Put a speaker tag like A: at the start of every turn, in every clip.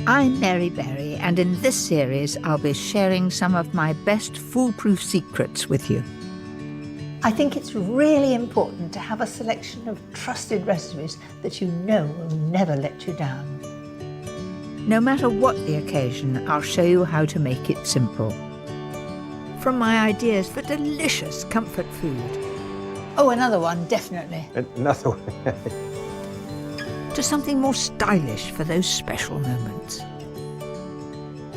A: I'm Mary Berry, and in this series I'll be sharing some of my best foolproof secrets with you.
B: I think it's really important to have a selection of trusted recipes that you know will never let you down.
A: No matter what the occasion, I'll show you how to make it simple. From my ideas for delicious comfort food.
B: Oh, another one, definitely.
C: Another one.
A: To something more stylish for those special moments.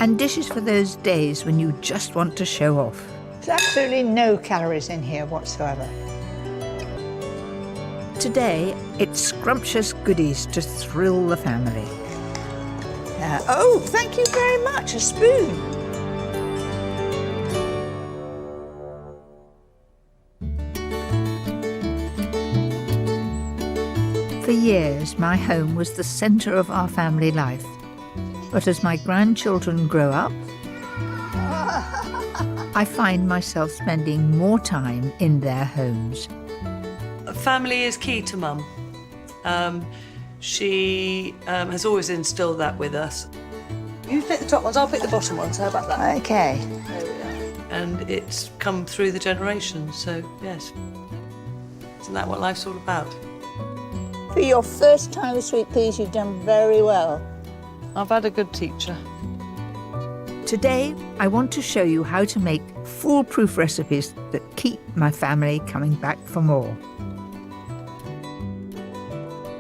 A: And dishes for those days when you just want to show off.
B: There's absolutely no calories in here whatsoever.
A: Today, it's scrumptious goodies to thrill the family.
B: Oh, thank you very much, a spoon.
A: For years, my home was the centre of our family life. But as my grandchildren grow up, I find myself spending more time in their homes.
D: Family is key to Mum. She has always instilled that with us. You pick the top ones, I'll pick the bottom ones. How about that?
B: Okay.
D: There we are. And it's come through the generations, so yes. Isn't that what life's all about?
B: For your first time with sweet peas, you've done very well.
D: I've had a good teacher.
A: Today, I want to show you how to make foolproof recipes that keep my family coming back for more.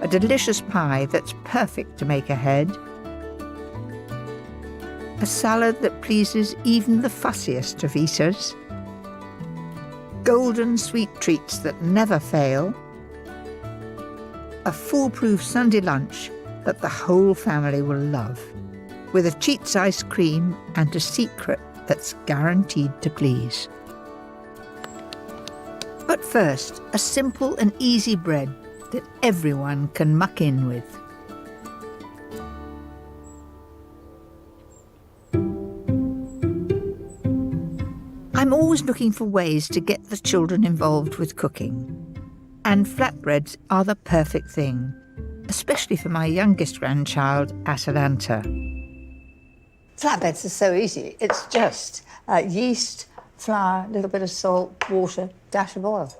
A: A delicious pie that's perfect to make ahead. A salad that pleases even the fussiest of eaters. Golden sweet treats that never fail. A foolproof Sunday lunch that the whole family will love, with a Cheats ice cream and a secret that's guaranteed to please. But first, a simple and easy bread that everyone can muck in with. I'm always looking for ways to get the children involved with cooking. And flatbreads are the perfect thing, especially for my youngest grandchild, Atalanta.
B: Flatbreads are so easy. It's just yeast, flour, a little bit of salt, water, dash of oil.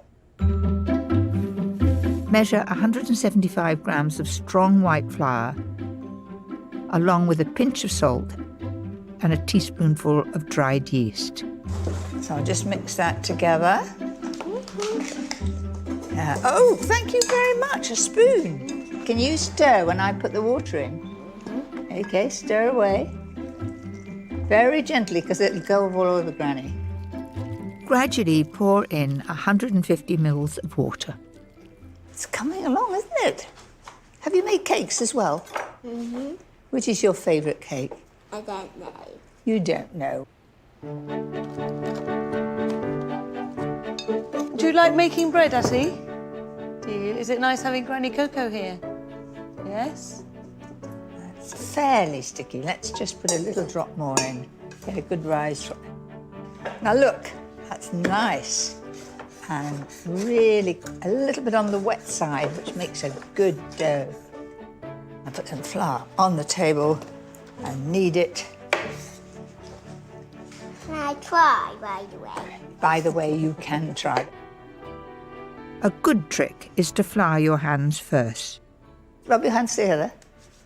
A: Measure 175 grams of strong white flour, along with a pinch of salt and a teaspoonful of dried yeast.
B: So I'll just mix that together. Oh, thank you very much, a spoon. Can you stir when I put the water in? Okay, stir away. Very gently, because it'll go all over Granny.
A: Gradually pour in 150 mils of water.
B: It's coming along, isn't it? Have you made cakes as well?
E: Mm-hmm.
B: Which is your favourite cake?
E: I don't know.
B: You don't know.
D: Do you like making bread, Atty? Do you? Is it nice having Granny Coco here? Yes?
B: It's fairly sticky. Let's just put a little drop more in. Get a good rise from it. Now look, that's nice. And really a little bit on the wet side, which makes a good dough. I put some flour on the table and knead it.
E: Can I try, by the way?
B: By the way, you can try.
A: A good trick is to flour your hands first.
B: Rub your hands together.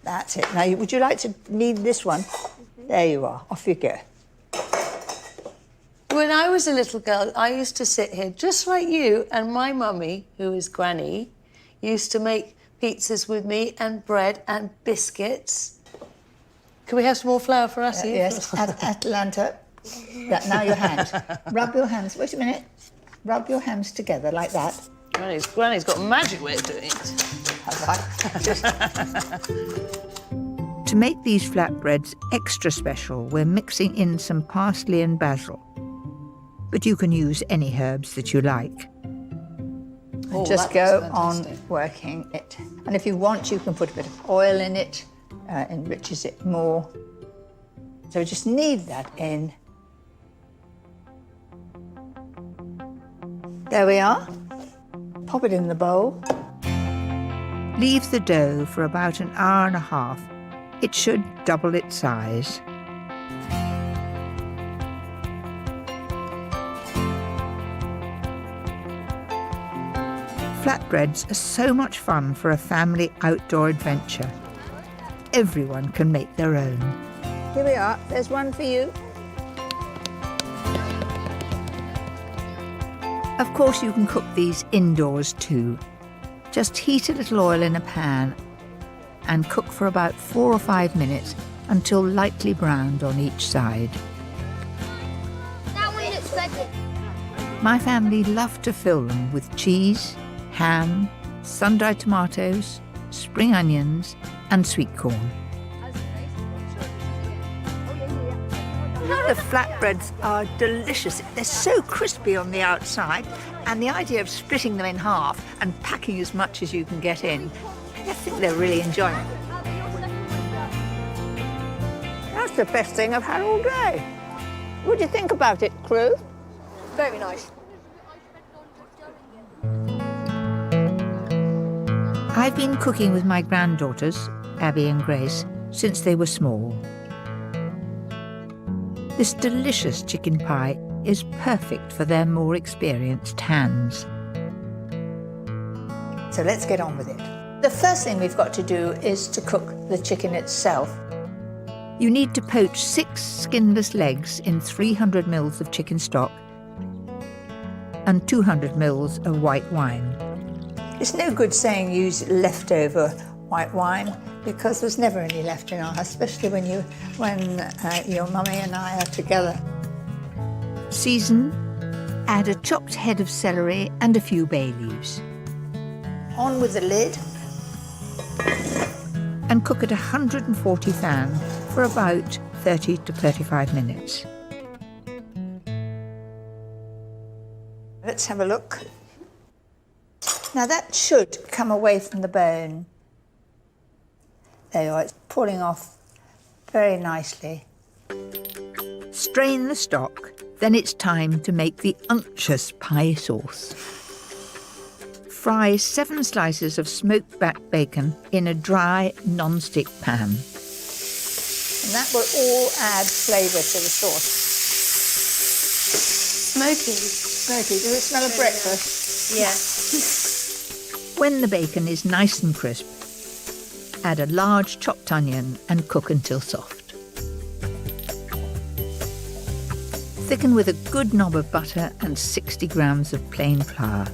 B: That's it. Now, would you like to knead this one? There you are. Off you go.
D: When I was a little girl, I used to sit here just like you, and my mummy, who is Granny, used to make pizzas with me and bread and biscuits. Can we have some more flour for us?
B: Yes, Atalanta. Now your hands. Rub your hands. Wait a minute. Rub your hands together like that.
D: Granny's got a magic way of doing it.
A: To make these flatbreads extra special, we're mixing in some parsley and basil. But you can use any herbs that you like.
D: Oh,
B: just go on working it. And if you want, you can put a bit of oil in it, enriches it more. So just knead that in. There we are. Pop it in the bowl.
A: Leave the dough for about an hour and a half It should double its size. Flatbreads are so much fun for a family outdoor adventure. Everyone can make their own.
B: Here we are. There's one for you.
A: Of course, you can cook these indoors too. Just heat a little oil in a pan and cook for about 4 or 5 minutes until lightly browned on each side.
E: That one looks ready.
A: My family love to fill them with cheese, ham, sun-dried tomatoes, spring onions and sweet corn.
B: The flatbreads are delicious. They're so crispy on the outside, and the idea of splitting them in half and packing as much as you can get in, I think they're really enjoying it. That's the best thing I've had all day. What do you think about it, crew?
C: Very nice.
A: I've been cooking with my granddaughters, Abby and Grace, since they were small. This delicious chicken pie is perfect for their more experienced hands.
B: So let's get on with it. The first thing we've got to do is to cook the chicken itself.
A: You need to poach 6 skinless legs in 300 mils of chicken stock and 200 mils of white wine.
B: It's no good saying use leftover white wine because there's never any left in our house, especially when your mummy and I are together.
A: Season, add a chopped head of celery and a few bay leaves.
B: On with the lid.
A: And cook at 140 fan for about 30 to 35 minutes.
B: Let's have a look. Now that should come away from the bone. There you are, it's pulling off very nicely.
A: Strain the stock, then it's time to make the unctuous pie sauce. Fry 7 slices of smoked back bacon in a dry, non-stick pan.
B: And that will all add flavour to the sauce.
D: Smoky.
B: Smoky, does it smell of breakfast?
D: Yeah.
A: When the bacon is nice and crisp, add a large chopped onion and cook until soft. Thicken with a good knob of butter and 60 grams of plain flour.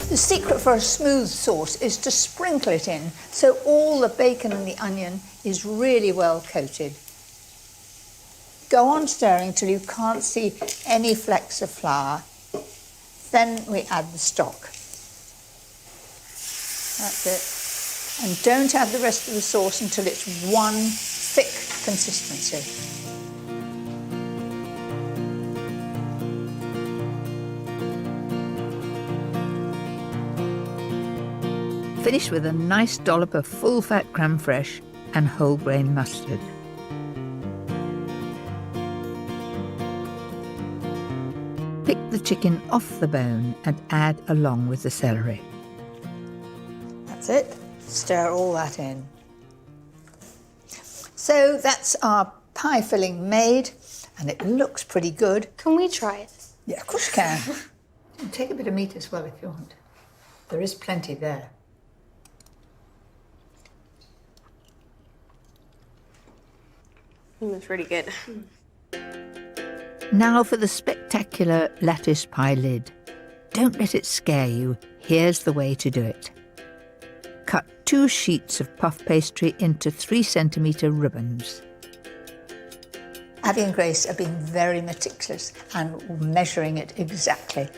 B: The secret for a smooth sauce is to sprinkle it in so all the bacon and the onion is really well coated. Go on stirring till you can't see any flecks of flour. Then we add the stock. That's it. And don't add the rest of the sauce until it's one thick consistency.
A: Finish with a nice dollop of full-fat crème fraîche and whole grain mustard. Pick the chicken off the bone and add along with the celery.
B: That's it. Stir all that in. So that's our pie filling made, and it looks pretty good.
C: Can we try it?
B: Yeah, of course you can. Take a bit of meat as well if you want. There is plenty there.
C: It's really good.
A: Now for the spectacular lattice pie lid. Don't let it scare you. Here's the way to do it. Cut 2 sheets of puff pastry into 3-centimetre ribbons.
B: Abby and Grace are being very meticulous and measuring it exactly.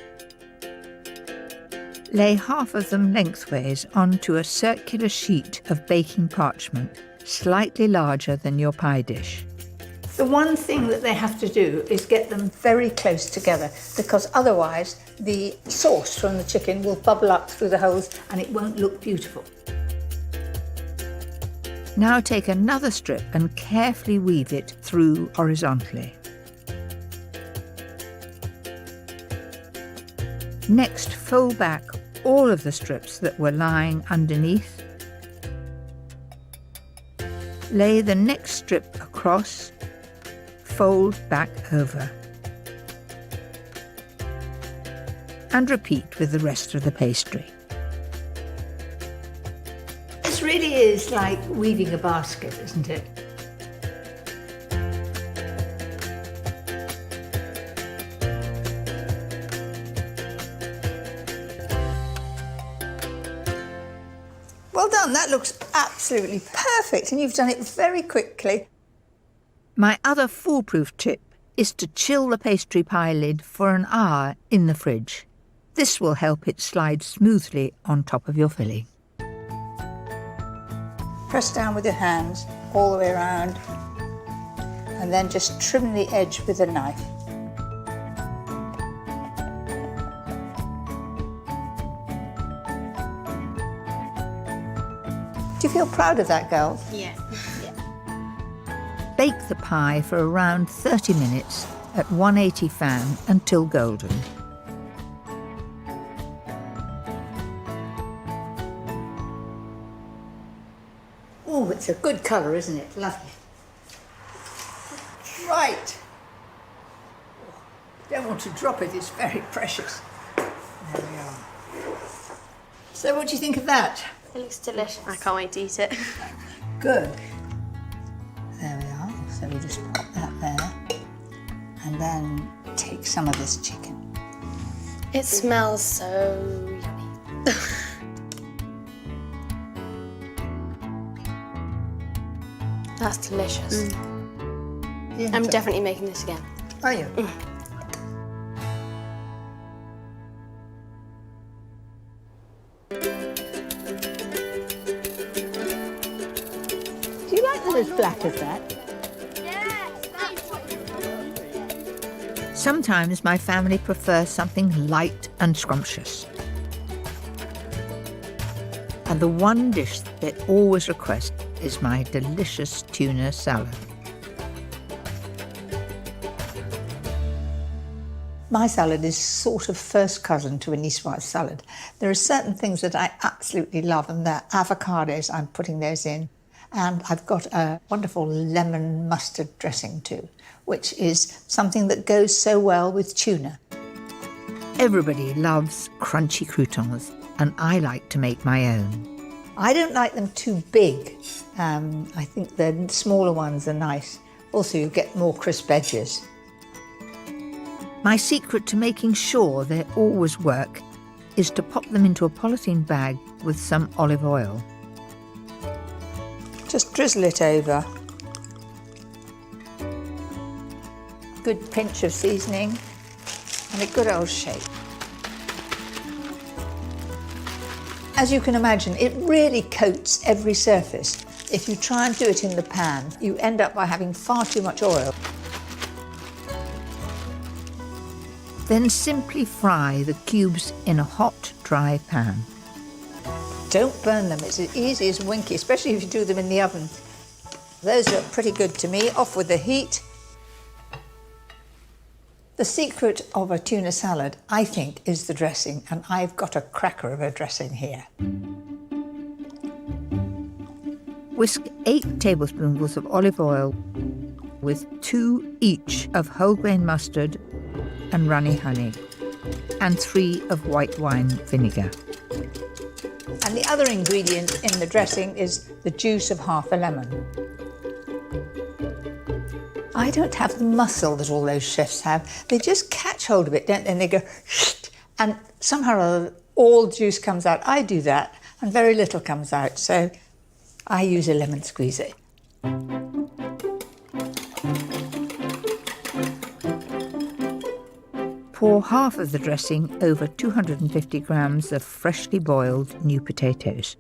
A: Lay half of them lengthways onto a circular sheet of baking parchment, slightly larger than your pie dish.
B: The one thing that they have to do is get them very close together, because otherwise the sauce from the chicken will bubble up through the holes and it won't look beautiful.
A: Now take another strip and carefully weave it through horizontally. Next, fold back all of the strips that were lying underneath. Lay the next strip across, fold back over. And repeat with the rest of the pastry.
B: This really is like weaving a basket, isn't it? Well done, that looks absolutely perfect, and you've done it very quickly.
A: My other foolproof tip is to chill the pastry pie lid for an hour in the fridge. This will help it slide smoothly on top of your filling.
B: Press down with your hands all the way around, and then just trim the edge with a knife. Do you feel proud of that, girls?
C: Yeah.
A: Bake the pie for around 30 minutes at 180 fan until golden.
B: Oh, it's a good colour, isn't it? Lovely. Right. Don't want to drop it, it's very precious. There we are. So what do you think of that?
C: It looks delicious. I can't wait to eat it.
B: Good. There we are. So we just pop that there. And then take some of this chicken.
C: It smells so yummy. That's delicious. I'm definitely making this again.
B: Are you? Do you like them as black as that?
A: Sometimes my family prefers something light and scrumptious. And the one dish they always request is my delicious tuna salad.
B: My salad is sort of first cousin to a niçoise salad. There are certain things that I absolutely love, and they're avocados. I'm putting those in. And I've got a wonderful lemon mustard dressing too, which is something that goes so well with tuna.
A: Everybody loves crunchy croutons, and I like to make my own.
B: I don't like them too big. I think the smaller ones are nice. Also, you get more crisp edges.
A: My secret to making sure they always work is to pop them into a polythene bag with some olive oil.
B: Just drizzle it over. Good pinch of seasoning and a good old shake. As you can imagine, it really coats every surface. If you try and do it in the pan, you end up by having far too much oil.
A: Then simply fry the cubes in a hot, dry pan.
B: Don't burn them, it's as easy as winky, especially if you do them in the oven. Those look pretty good to me. Off with the heat. The secret of a tuna salad, I think, is the dressing, and I've got a cracker of a dressing here.
A: Whisk 8 tablespoonfuls of olive oil with 2 each of whole grain mustard and runny honey, and 3 of white wine vinegar.
B: And the other ingredient in the dressing is the juice of half a lemon. I don't have the muscle that all those chefs have. They just catch hold of it, don't they? And they go, and somehow or other, all juice comes out. I do that, and very little comes out. So I use a lemon squeezer.
A: Pour half of the dressing over 250 grams of freshly boiled new potatoes.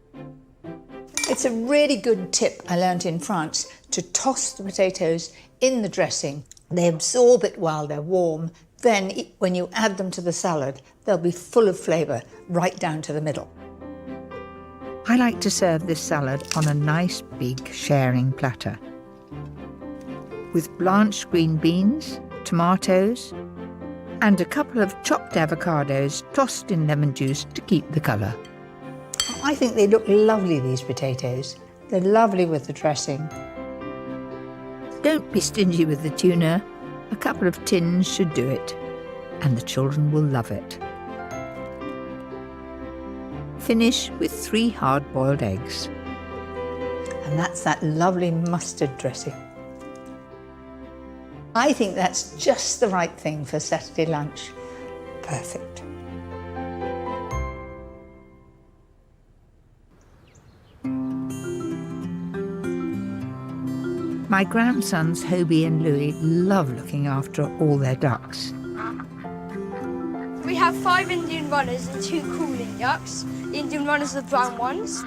B: It's a really good tip I learned in France to toss the potatoes in the dressing. They absorb it while they're warm. Then when you add them to the salad, they'll be full of flavour right down to the middle.
A: I like to serve this salad on a nice big sharing platter with blanched green beans, tomatoes, and a couple of chopped avocados tossed in lemon juice to keep the colour.
B: I think they look lovely, these potatoes. They're lovely with the dressing.
A: Don't be stingy with the tuna. A couple of tins should do it, and the children will love it. Finish with 3 hard-boiled eggs.
B: And that's that lovely mustard dressing. I think that's just the right thing for Saturday lunch. Perfect.
A: My grandsons Hobie and Louie love looking after all their ducks.
E: We have 5 Indian runners and 2 cooling ducks. The Indian runners are the brown ones.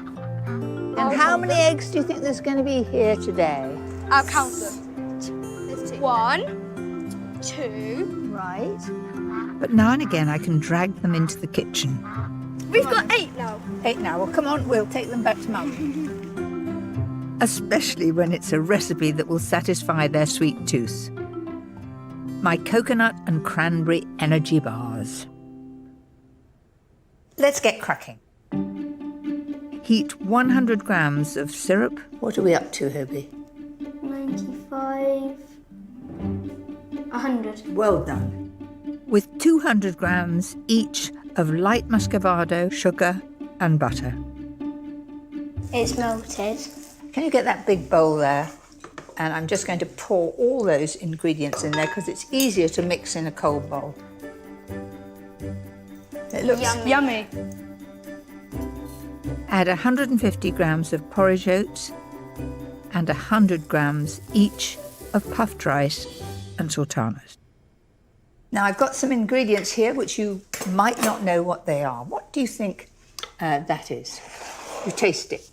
B: And how many eggs do you think there's going to be here today?
E: I'll count them. There's 2. 1, 2.
B: Right.
A: But now and again I can drag them into the kitchen.
E: We've got 8 now.
B: 8 now. Well, come on, we'll take them back to Mum.
A: Especially when it's a recipe that will satisfy their sweet tooth. My coconut and cranberry energy bars.
B: Let's get cracking.
A: Heat 100 grams of syrup.
B: What are we up to, Hobie?
E: 95. 100.
B: Well done.
A: With 200 grams each of light muscovado, sugar and butter.
E: It's melted.
B: Can you get that big bowl there? And I'm just going to pour all those ingredients in there because it's easier to mix in a cold bowl. It looks
E: Yummy.
A: Add 150 grams of porridge oats and 100 grams each of puffed rice and sultanas.
B: Now I've got some ingredients here which you might not know what they are. What do you think that is? You taste it.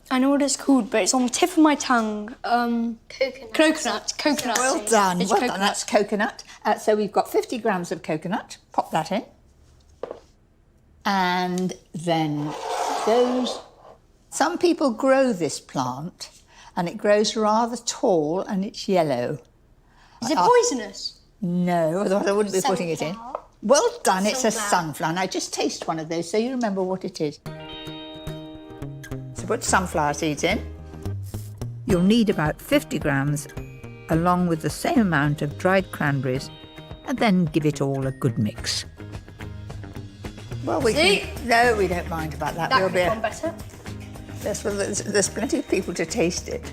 E: I know what it's called, but it's on the tip of my tongue. Coconut.
B: Well done.
E: It's
B: Well
E: coconut.
B: done. That's coconut. So we've got 50 grams of coconut. Pop that in. And then those. Some people grow this plant and it grows rather tall and it's yellow.
E: Is it poisonous?
B: No, otherwise I wouldn't be putting it in.
E: Sunflower.
B: Well done. It's a
E: Sunflower.
B: sunflower. Now just taste one of those so you remember what it is. So put sunflower seeds in.
A: You'll need about 50 grams along with the same amount of dried cranberries and then give it all a good mix.
B: Well, no, we don't mind about that.
E: That
B: We'll
E: could
B: be-
E: have gone better.
B: there's plenty of people to taste it.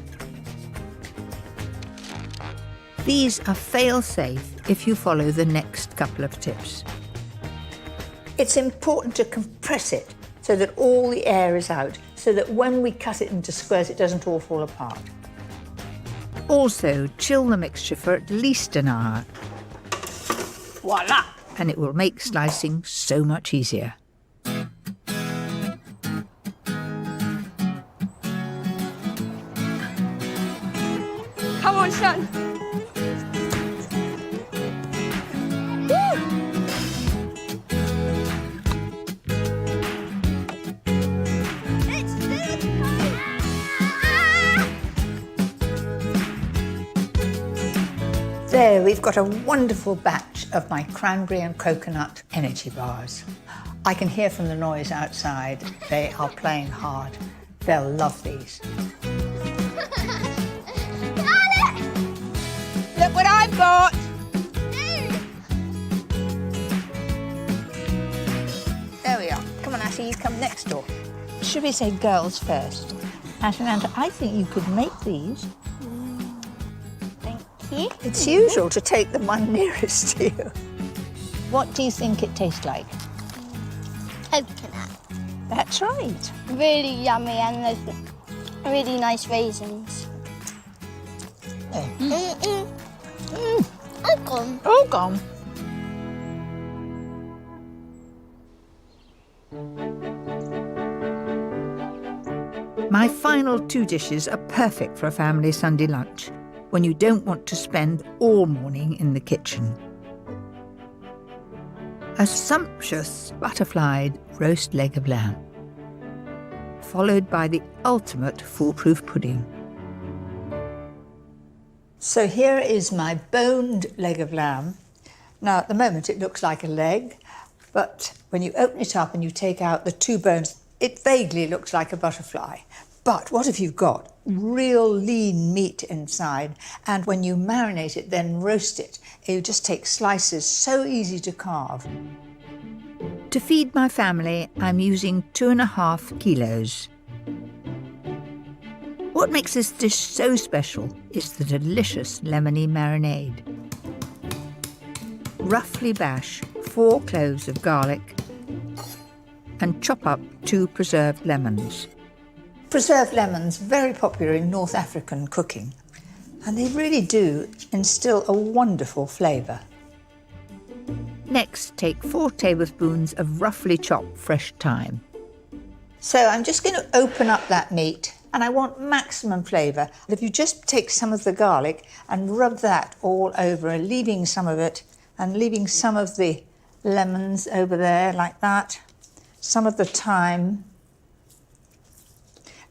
A: These are fail-safe if you follow the next couple of tips.
B: It's important to compress it so that all the air is out, so that when we cut it into squares, it doesn't all fall apart.
A: Also, chill the mixture for at least an hour,
B: Voila!
A: and it will make slicing so much easier.
E: Come on, son.
B: There, we've got a wonderful batch of my cranberry and coconut energy bars. I can hear from the noise outside. They are playing hard. They'll love these. Look what I've got! There we are. Come on, Ashley, you come next door. Should we say girls first? Ashley, I think you could make these. It's usual to take the one nearest to you. What do you think it tastes like?
E: Coconut.
B: That's right.
E: Really yummy and there's really nice raisins. I've gone.
B: All gone.
A: My final 2 dishes are perfect for a family Sunday lunch when you don't want to spend all morning in the kitchen. A sumptuous butterflied roast leg of lamb, followed by the ultimate foolproof pudding.
B: So here is my boned leg of lamb. Now at the moment it looks like a leg, but when you open it up and you take out the 2 bones, It vaguely looks like a butterfly. But what if you've got real lean meat inside, and when you marinate it, then roast it, you just take slices, so easy to carve.
A: To feed my family, I'm using 2.5 kilos. What makes this dish so special is the delicious lemony marinade. Roughly bash 4 cloves of garlic and chop up 2 preserved lemons.
B: Preserved lemons, very popular in North African cooking, and they really do instill a wonderful flavour.
A: Next, take 4 tablespoons of roughly chopped fresh thyme.
B: So I'm just going to open up that meat, and I want maximum flavour. If you just take some of the garlic and rub that all over, leaving some of it, and leaving some of the lemons over there like that, some of the thyme.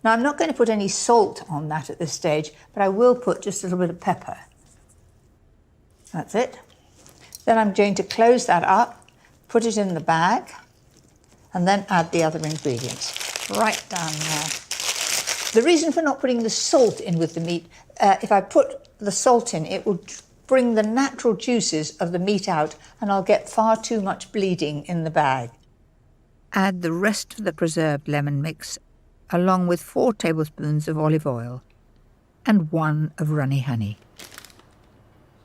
B: Now, I'm not going to put any salt on that at this stage, but I will put just a little bit of pepper. That's it. Then I'm going to close that up, put it in the bag, and then add the other ingredients right down there. The reason for not putting the salt in with the meat, if I put the salt in, it will bring the natural juices of the meat out, and I'll get far too much bleeding in the bag.
A: Add the rest of the preserved lemon mix, along with 4 tablespoons of olive oil and 1 of runny honey.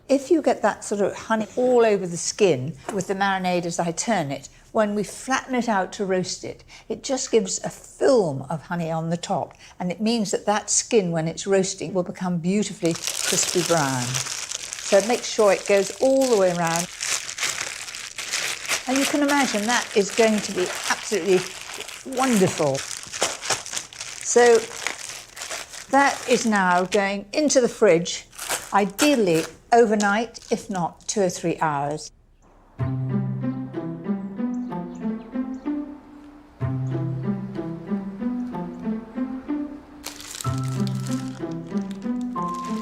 B: If you get that sort of honey all over the skin with the marinade as I turn it, when we flatten it out to roast it, it just gives a film of honey on the top, and it means that that skin, when it's roasting, will become beautifully crispy brown. So make sure it goes all the way around. And you can imagine that is going to be absolutely wonderful. So that is now going into the fridge, ideally overnight, if not 2 or 3 hours.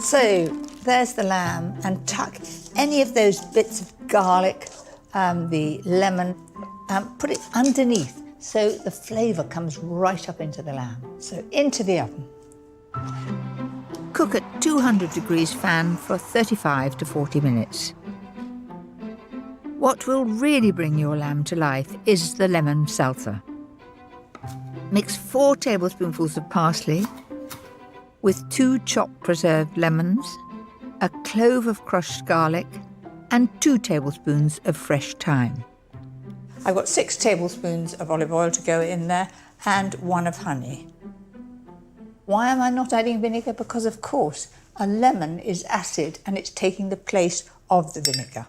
B: So there's the lamb, and tuck any of those bits of garlic, the lemon, put it underneath so the flavour comes right up into the lamb. So into the oven.
A: Cook at 200 degrees fan for 35 to 40 minutes. What will really bring your lamb to life is the lemon salsa. Mix 4 tablespoonfuls of parsley with 2 chopped preserved lemons, a clove of crushed garlic, and 2 tablespoons of fresh thyme.
B: I've got 6 tablespoons of olive oil to go in there and 1 of honey. Why am I not adding vinegar? Because, of course, a lemon is acid and it's taking the place of the vinegar.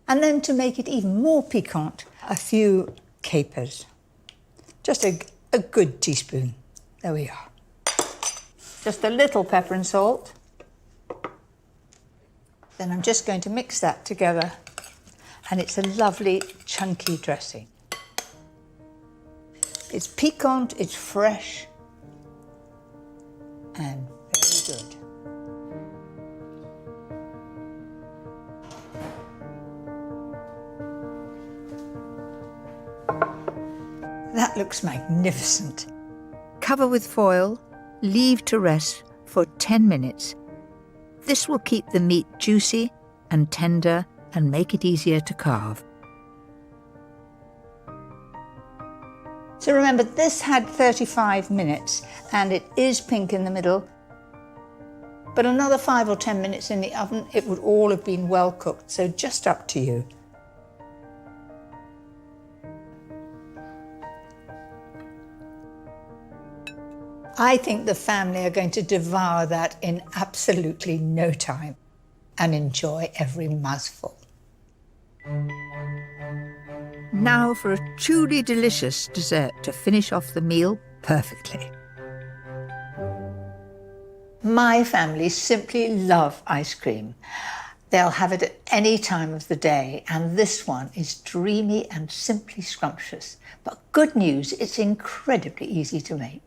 B: And then to make it even more piquant, a few capers. Just a good teaspoon. There we are. Just a little pepper and salt. Then I'm just going to mix that together, and it's a lovely chunky dressing. It's piquant, it's fresh, and very good. That looks magnificent.
A: Cover with foil, leave to rest for 10 minutes. This will keep the meat juicy and tender and make it easier to carve.
B: So remember, this had 35 minutes and it is pink in the middle, but another 5 or 10 minutes in the oven, it would all have been well cooked, so just up to you. I think the family are going to devour that in absolutely no time and enjoy every mouthful.
A: Now for a truly delicious dessert to finish off the meal perfectly.
B: My family simply love ice cream. They'll have it at any time of the day, and this one is dreamy and simply scrumptious. But good news, it's incredibly easy to make.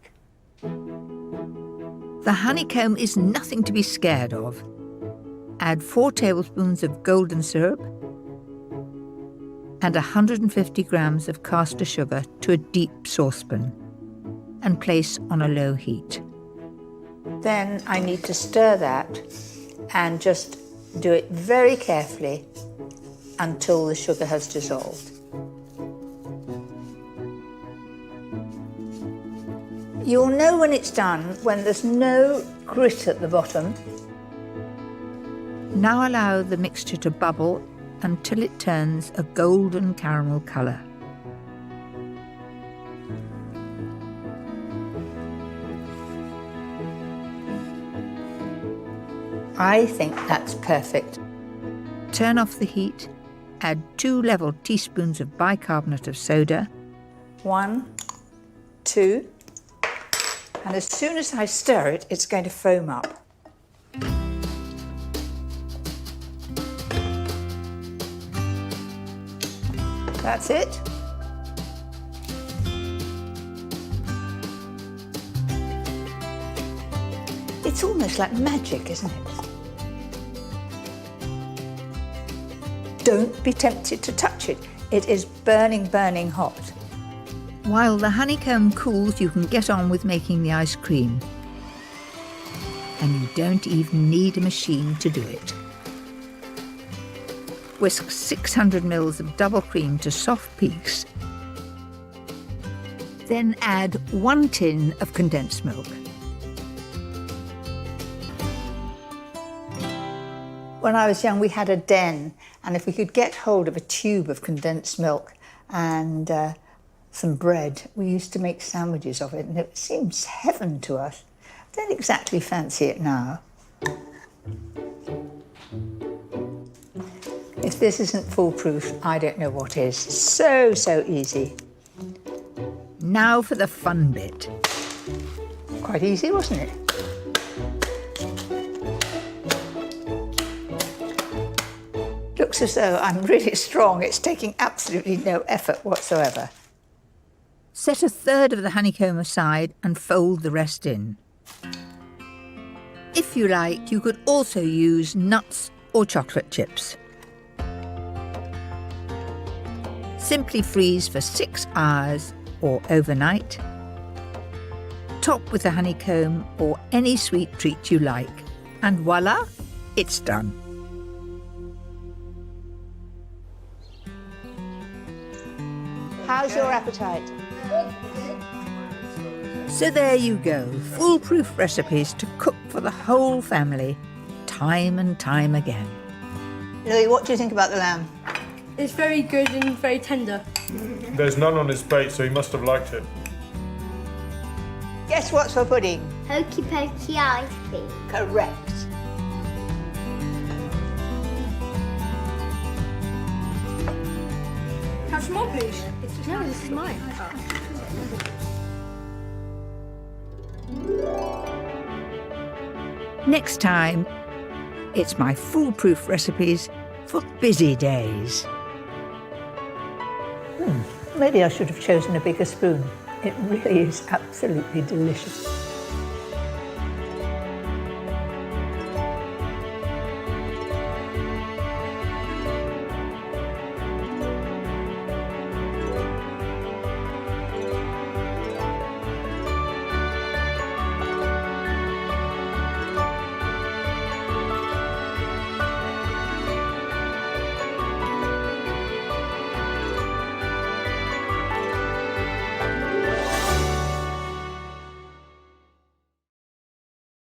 A: The honeycomb is nothing to be scared of. Add 4 tablespoons of golden syrup and 150 grams of caster sugar to a deep saucepan. and place on a low heat.
B: Then I need to stir that and just do it very carefully until the sugar has dissolved. You'll know when it's done when there's no grit at the bottom.
A: Now allow the mixture to bubble until it turns a golden caramel colour.
B: I think that's perfect.
A: Turn off the heat, add 2 level teaspoons of bicarbonate of soda.
B: 1, 2, and as soon as I stir it, it's going to foam up. That's it. It's almost like magic, isn't it? Don't be tempted to touch it. It is burning, burning hot.
A: While the honeycomb cools, you can get on with making the ice cream. And you don't even need a machine to do it. Whisk 600 ml of double cream to soft peaks. Then add 1 tin of condensed milk.
B: When I was young, we had a den, and if we could get hold of a tube of condensed milk and some bread, we used to make sandwiches of it, and it seems heaven to us. I don't exactly fancy it now. If this isn't foolproof, I don't know what is. So, so easy.
A: Now for the fun bit.
B: Quite easy, wasn't it? Looks as though I'm really strong. It's taking absolutely no effort whatsoever.
A: Set 1/3 of the honeycomb aside and fold the rest in. If you like, you could also use nuts or chocolate chips. Simply freeze for 6 hours or overnight. Top with the honeycomb or any sweet treat you like. And voila, it's done.
B: How's your appetite?
A: So there you go, foolproof recipes to cook for the whole family, time and time again.
B: Louis, what do you think about the lamb?
E: It's very good and very tender.
F: There's none on his plate, so he must have liked it.
B: Guess what's for pudding?
G: Hokey pokey ice cream.
B: Correct.
E: Have some more, please.
C: No, this is mine.
A: Next time, it's my foolproof recipes for busy days.
B: Maybe I should have chosen a bigger spoon. It really is absolutely delicious.